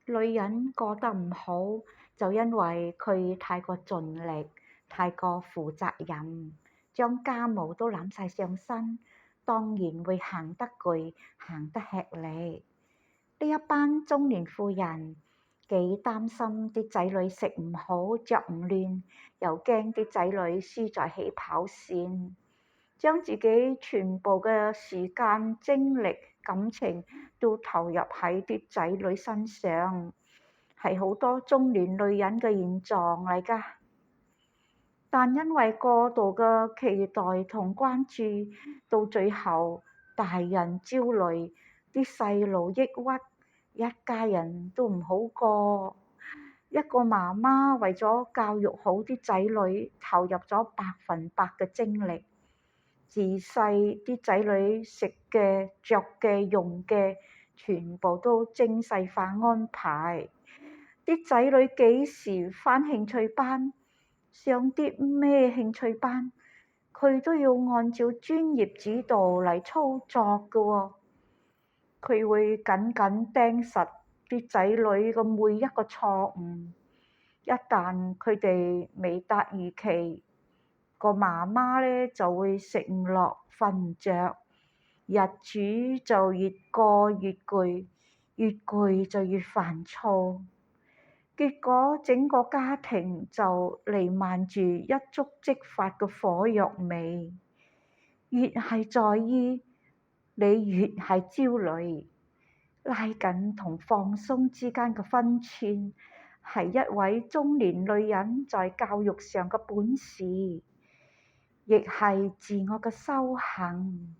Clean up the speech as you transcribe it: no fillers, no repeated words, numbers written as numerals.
女人過得唔好，就因為佢太過盡力，太過負責任，將家務都攬晒上身，當然會行得攰，行得吃力。呢一班中年婦人幾擔心啲仔女食唔好，着唔亂，又驚啲仔女輸在起跑線，將自己全部嘅時間、精力、感情都投入喺啲仔女身上，係好多中年女人嘅現狀嚟㗎。但因為過度嘅期待同關注，到最後大人焦慮，啲細路抑鬱，一家人都唔好過。一個媽媽為咗教育好啲仔女，投入咗100%嘅精力。自細啲仔女食嘅、着嘅、用嘅，全部都精細化安排。啲仔女幾時返興趣班，上啲咩興趣班，佢都要按照專業指導嚟操作㗎喎。佢會緊緊盯實啲仔女嘅每一個錯誤，一旦佢哋未達預期，個媽媽咧就會食唔落、瞓唔着，日子就越過越攰，越攰就越煩躁，結果整個家庭就瀰漫住一觸即發嘅火藥味。越係在意，你越係焦慮。拉緊同放鬆之間嘅分寸，係一位中年女人在教育上嘅本事，亦係自我嘅修行。